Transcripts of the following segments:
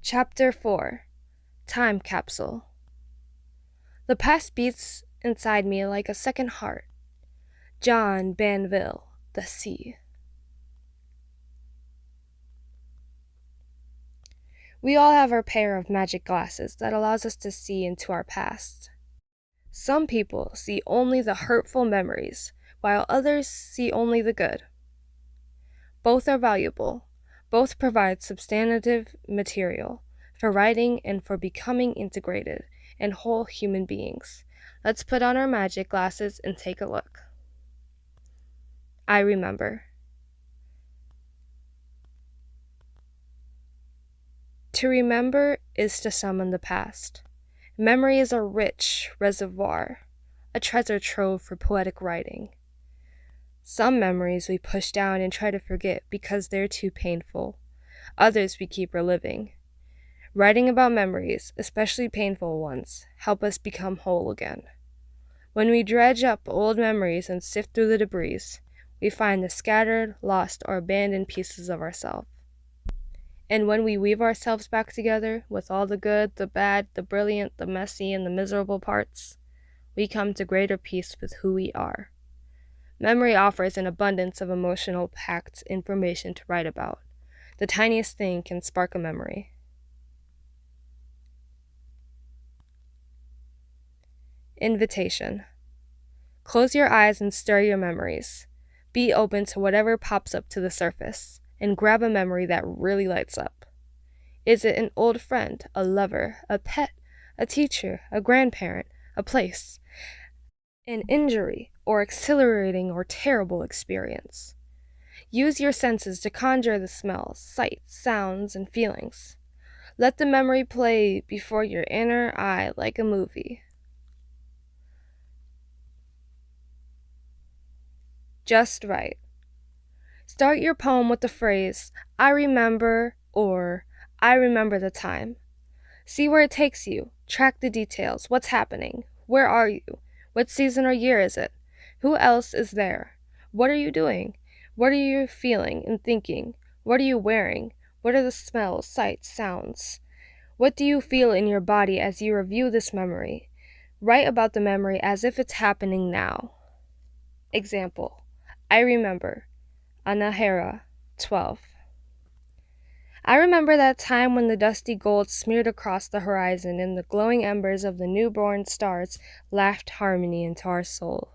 Chapter 4 Time Capsule. The past beats inside me like a second heart. John Banville, The Sea. We all have our pair of magic glasses that allows us to see into our past. Some people see only the hurtful memories, while others see only the good. Both are valuable. Both provide substantive material for writing and for becoming integrated and whole human beings. Let's put on our magic glasses and take a look. I remember. To remember is to summon the past. Memory is a rich reservoir, a treasure trove for poetic writing. Some memories we push down and try to forget because they're too painful. Others we keep reliving. Writing about memories, especially painful ones, help us become whole again. When we dredge up old memories and sift through the debris, we find the scattered, lost, or abandoned pieces of ourselves. And when we weave ourselves back together with all the good, the bad, the brilliant, the messy, and the miserable parts, we come to greater peace with who we are. Memory offers an abundance of emotional packed information to write about. The tiniest thing can spark a memory. Invitation. Close your eyes and stir your memories. Be open to whatever pops up to the surface, and grab a memory that really lights up. Is it an old friend, a lover, a pet, a teacher, a grandparent, a place, an injury, or exhilarating or terrible experience? Use your senses to conjure the smells, sights, sounds, and feelings. Let the memory play before your inner eye like a movie. Just right. Start your poem with the phrase, I remember, or I remember the time. See where it takes you. Track the details. What's happening? Where are you? What season or year is it? Who else is there? What are you doing? What are you feeling and thinking? What are you wearing? What are the smells, sights, sounds? What do you feel in your body as you review this memory? Write about the memory as if it's happening now. Example, I remember. Anahara, 12. I remember that time when the dusty gold smeared across the horizon and the glowing embers of the newborn stars laughed harmony into our soul.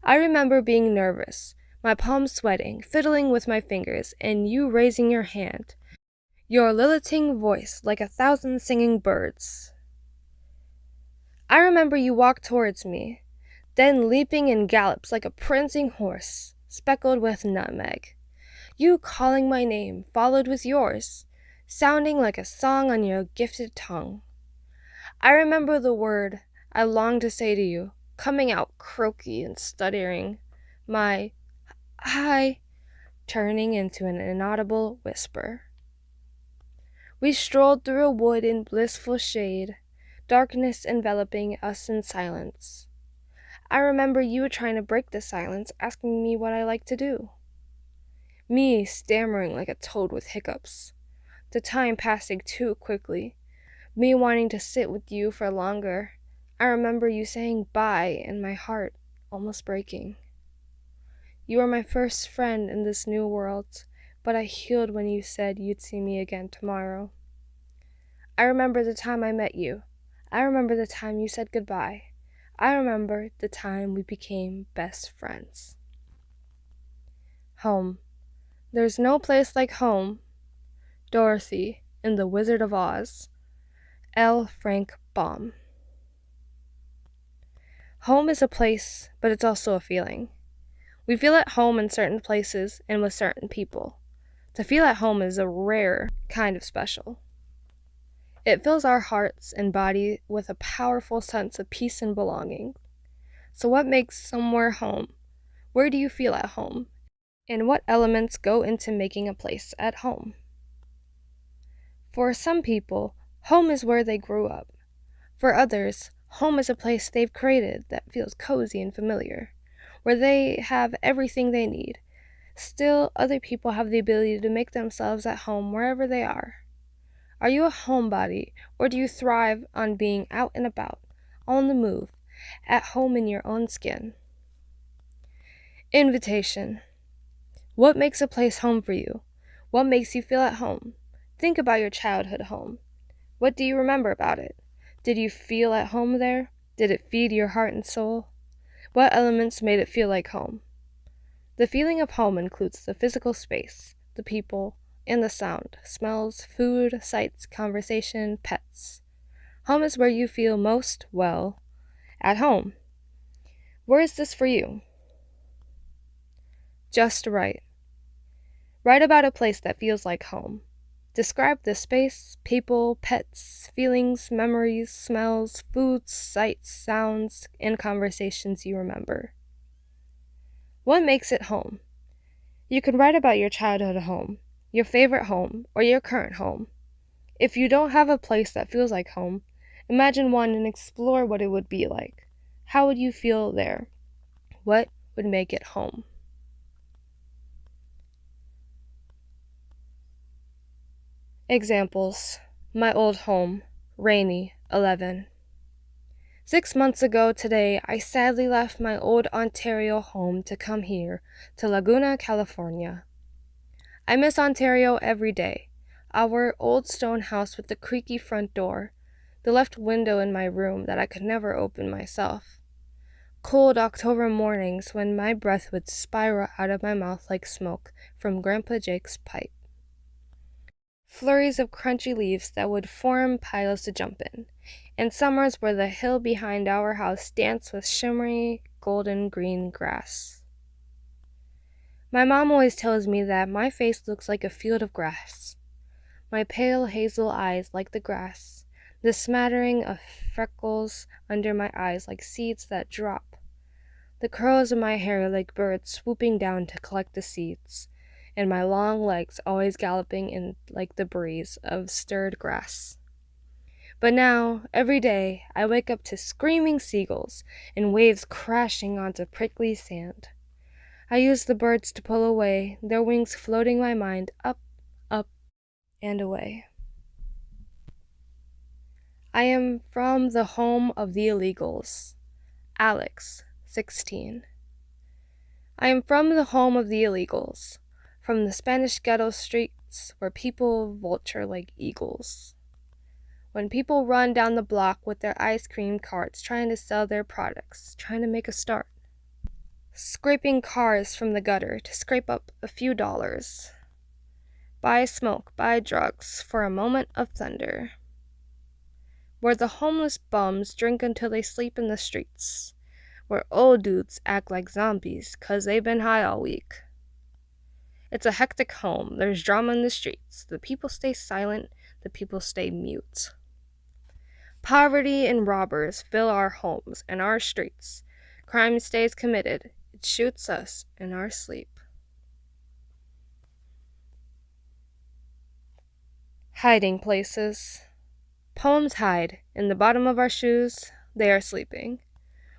I remember being nervous, my palms sweating, fiddling with my fingers, and you raising your hand, your lilting voice like 1,000 singing birds. I remember you walked towards me, then leaping in gallops like a prancing horse, speckled with nutmeg. You calling my name, followed with yours, sounding like a song on your gifted tongue. I remember the word I longed to say to you, coming out croaky and stuttering, my hi turning into an inaudible whisper. We strolled through a wood in blissful shade, darkness enveloping us in silence. I remember you trying to break the silence, asking me what I like to do. Me stammering like a toad with hiccups. The time passing too quickly. Me wanting to sit with you for longer. I remember you saying bye and my heart almost breaking. You are my first friend in this new world, but I healed when you said you'd see me again tomorrow. I remember the time I met you. I remember the time you said goodbye. I remember the time we became best friends. Home. There's no place like home. Dorothy in The Wizard of Oz. L. Frank Baum. Home is a place, but it's also a feeling. We feel at home in certain places and with certain people. To feel at home is a rare kind of special. It fills our hearts and body with a powerful sense of peace and belonging. So what makes somewhere home? Where do you feel at home? And what elements go into making a place at home? For some people, home is where they grew up. For others, home is a place they've created that feels cozy and familiar, where they have everything they need. Still, other people have the ability to make themselves at home wherever they are. Are you a homebody, or do you thrive on being out and about, on the move, at home in your own skin? Invitation. What makes a place home for you? What makes you feel at home? Think about your childhood home. What do you remember about it? Did you feel at home there? Did it feed your heart and soul? What elements made it feel like home? The feeling of home includes the physical space, the people, and the sound, smells, food, sights, conversation, pets. Home is where you feel most, well, at home. Where is this for you? Just right. Write about a place that feels like home. Describe the space, people, pets, feelings, memories, smells, foods, sights, sounds, and conversations you remember. What makes it home? You can write about your childhood home, your favorite home, or your current home. If you don't have a place that feels like home, imagine one and explore what it would be like. How would you feel there? What would make it home? Examples. My old home, rainy, 11. 6 months ago today, I sadly left my old Ontario home to come here, to Laguna, California. I miss Ontario every day. Our old stone house with the creaky front door, the left window in my room that I could never open myself. Cold October mornings when my breath would spiral out of my mouth like smoke from Grandpa Jake's pipe. Flurries of crunchy leaves that would form piles to jump in, and summers where the hill behind our house danced with shimmery, golden green grass. My mom always tells me that my face looks like a field of grass, my pale hazel eyes like the grass, the smattering of freckles under my eyes like seeds that drop, the curls of my hair like birds swooping down to collect the seeds, and my long legs always galloping in like the breeze of stirred grass. But now, every day, I wake up to screaming seagulls and waves crashing onto prickly sand. I use the birds to pull away, their wings floating my mind up, and away. I am from the home of the illegals. Alex, 16. I am from the home of the illegals, from the Spanish ghetto streets where people vulture like eagles. When people run down the block with their ice cream carts trying to sell their products, trying to make a start. Scraping cars from the gutter to scrape up a few dollars. Buy smoke, buy drugs for a moment of thunder. Where the homeless bums drink until they sleep in the streets. Where old dudes act like zombies 'cause they've been high all week. It's a hectic home. There's drama in the streets. The people stay silent. The people stay mute. Poverty and robbers fill our homes and our streets. Crime stays committed. It shoots us in our sleep. Hiding places. Poems hide. In the bottom of our shoes, they are sleeping.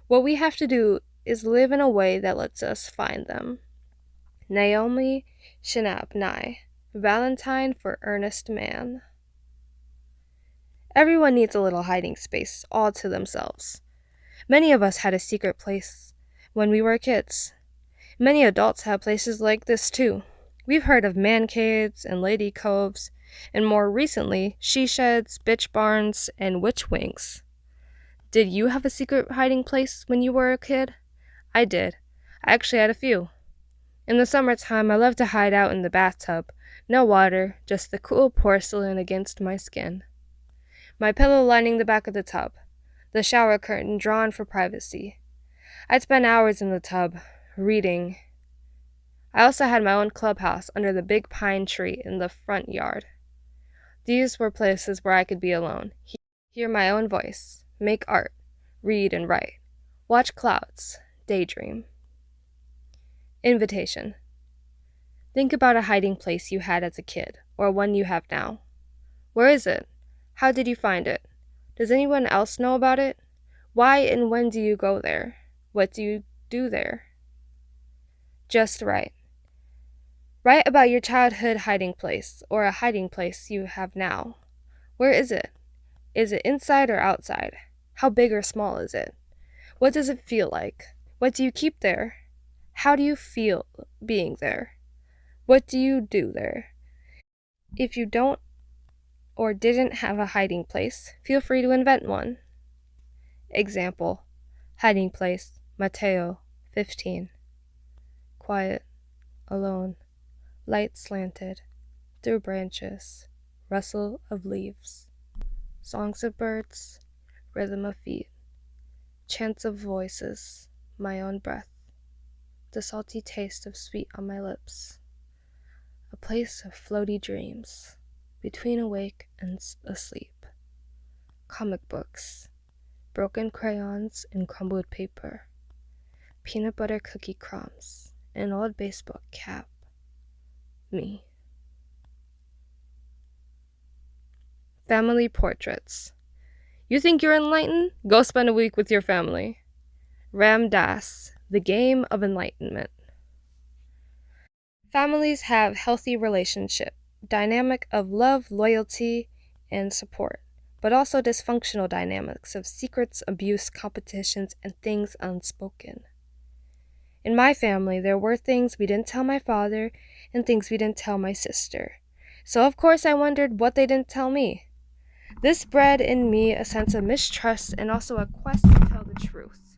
What we have to do is live in a way that lets us find them. Naomi Shinab Nye, Valentine for Earnest Man. Everyone needs a little hiding space all to themselves. Many of us had a secret place when we were kids. Many adults have places like this too. We've heard of man caves and lady coves, and more recently, she sheds, bitch barns, and witch wings. Did you have a secret hiding place when you were a kid? I did. I actually had a few. In the summertime, I loved to hide out in the bathtub. No water, just the cool porcelain against my skin. My pillow lining the back of the tub. The shower curtain drawn for privacy. I'd spend hours in the tub, reading. I also had my own clubhouse under the big pine tree in the front yard. These were places where I could be alone, hear my own voice, make art, read and write, watch clouds, daydream. Invitation. Think about a hiding place you had as a kid, or one you have now. Where is it? How did you find it? Does anyone else know about it? Why and when do you go there? What do you do there? Just right. Write about your childhood hiding place, or a hiding place you have now. Where is it? Is it inside or outside? How big or small is it? What does it feel like? What do you keep there? How do you feel being there? What do you do there? If you don't or didn't have a hiding place, feel free to invent one. Example: hiding place, Mateo, 15. Quiet, alone, light slanted, through branches, rustle of leaves, songs of birds, rhythm of feet, chants of voices, my own breath, the salty taste of sweet on my lips, a place of floaty dreams, between awake and asleep, comic books, broken crayons and crumbled paper, peanut butter cookie crumbs, an old baseball cap, me. Family portraits. You think you're enlightened? Go spend a week with your family. Ram Dass, The Game of Enlightenment. Families have healthy relationship, dynamic of love, loyalty, and support, but also dysfunctional dynamics of secrets, abuse, competitions, and things unspoken. In my family, there were things we didn't tell my father and things we didn't tell my sister. So of course I wondered what they didn't tell me. This bred in me a sense of mistrust and also a quest to tell the truth.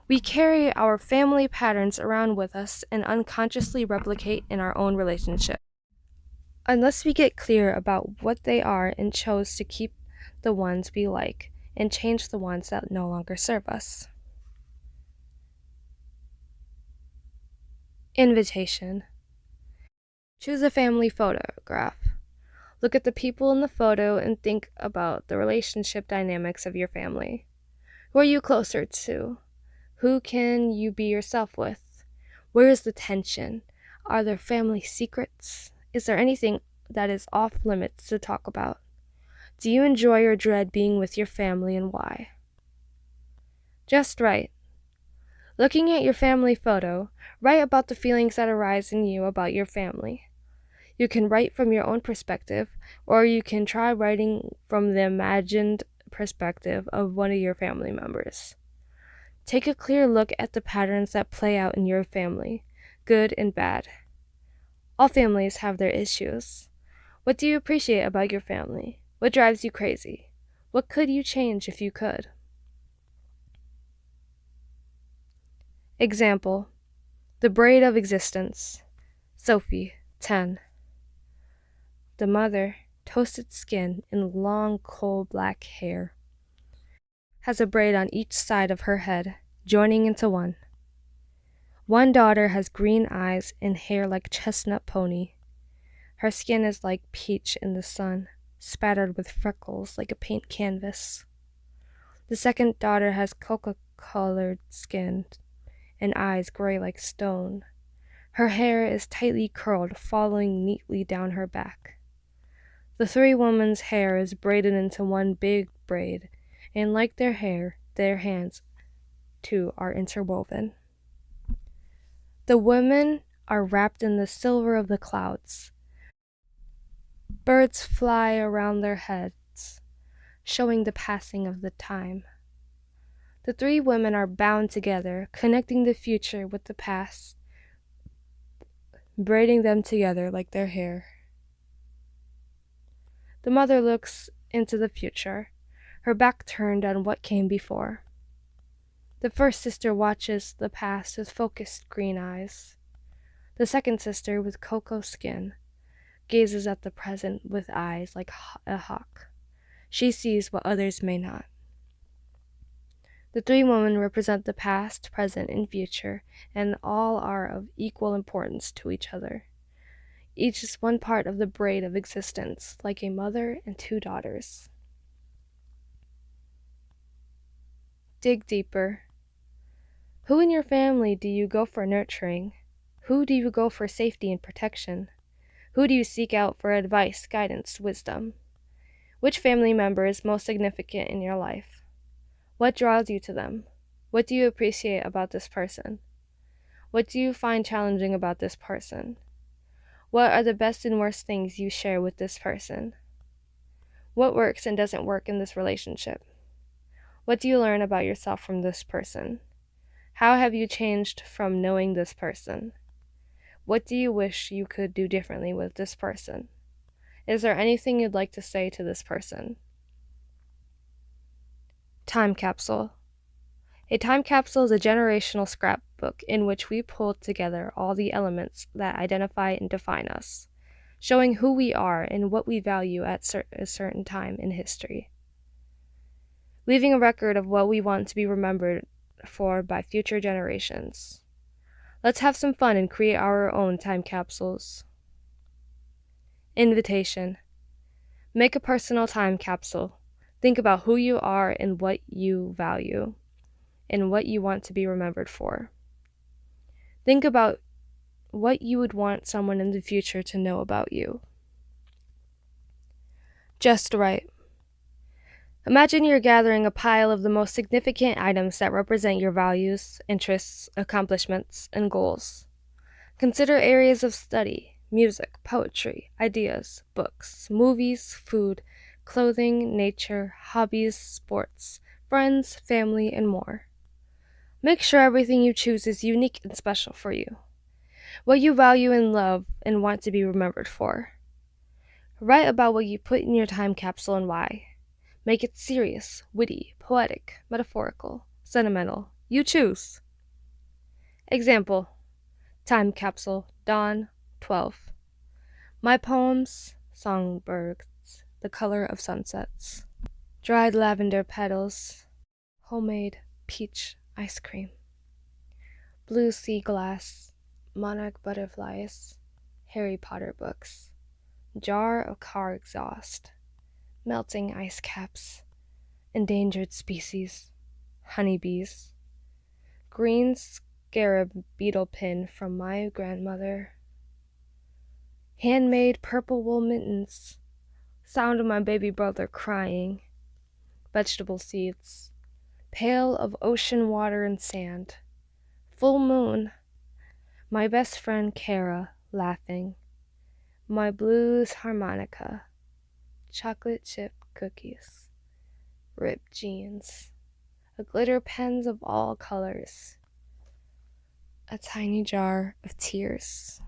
We carry our family patterns around with us and unconsciously replicate in our own relationship. Unless we get clear about what they are and chose to keep the ones we like and change the ones that no longer serve us. Invitation. Choose a family photograph. Look at the people in the photo and think about the relationship dynamics of your family. Who are you closer to? Who can you be yourself with? Where is the tension? Are there family secrets? Is there anything that is off limits to talk about? Do you enjoy or dread being with your family and why? Just write. Looking at your family photo, write about the feelings that arise in you about your family. You can write from your own perspective, or you can try writing from the imagined perspective of one of your family members. Take a clear look at the patterns that play out in your family, good and bad. All families have their issues. What do you appreciate about your family? What drives you crazy? What could you change if you could? Example: the braid of existence. Sophie, 10. The mother, toasted skin and long coal black hair, has a braid on each side of her head, joining into one. One daughter has green eyes and hair like chestnut pony. Her skin is like peach in the sun, spattered with freckles like a paint canvas. The second daughter has cocoa-colored skin and eyes gray like stone. Her hair is tightly curled, falling neatly down her back. The three women's hair is braided into one big braid, and like their hair, their hands, too, are interwoven. The women are wrapped in the silver of the clouds. Birds fly around their heads, showing the passing of the time. The three women are bound together, connecting the future with the past, braiding them together like their hair. The mother looks into the future, her back turned on what came before. The first sister watches the past with focused green eyes. The second sister, with cocoa skin, gazes at the present with eyes like a hawk. She sees what others may not. The three women represent the past, present, and future, and all are of equal importance to each other. Each is one part of the braid of existence, like a mother and two daughters. Dig deeper. Who in your family do you go for nurturing? Who do you go for safety and protection? Who do you seek out for advice, guidance, wisdom? Which family member is most significant in your life? What draws you to them? What do you appreciate about this person? What do you find challenging about this person? What are the best and worst things you share with this person? What works and doesn't work in this relationship? What do you learn about yourself from this person? How have you changed from knowing this person? What do you wish you could do differently with this person? Is there anything you'd like to say to this person? Time capsule. A time capsule is a generational scrapbook in which we pull together all the elements that identify and define us, showing who we are and what we value at a certain time in history, leaving a record of what we want to be remembered for by future generations. Let's have some fun and create our own time capsules. Invitation. Make a personal time capsule. Think about who you are and what you value, and what you want to be remembered for. Think about what you would want someone in the future to know about you. Just right. Imagine you're gathering a pile of the most significant items that represent your values, interests, accomplishments, and goals. Consider areas of study, music, poetry, ideas, books, movies, food, clothing, nature, hobbies, sports, friends, family, and more. Make sure everything you choose is unique and special for you. What you value and love and want to be remembered for. Write about what you put in your time capsule and why. Make it serious, witty, poetic, metaphorical, sentimental. You choose. Example. Time capsule, dawn, 12. My poems, songbirds, the color of sunsets. Dried lavender petals, homemade peach ice cream. Blue sea glass, monarch butterflies, Harry Potter books. Jar of car exhaust, melting ice caps, endangered species, honeybees, green scarab beetle pin from my grandmother, handmade purple wool mittens, sound of my baby brother crying, vegetable seeds, pail of ocean water and sand, full moon, my best friend Kara laughing, my blues harmonica, chocolate chip cookies, ripped jeans, a glitter pens of all colors, a tiny jar of tears.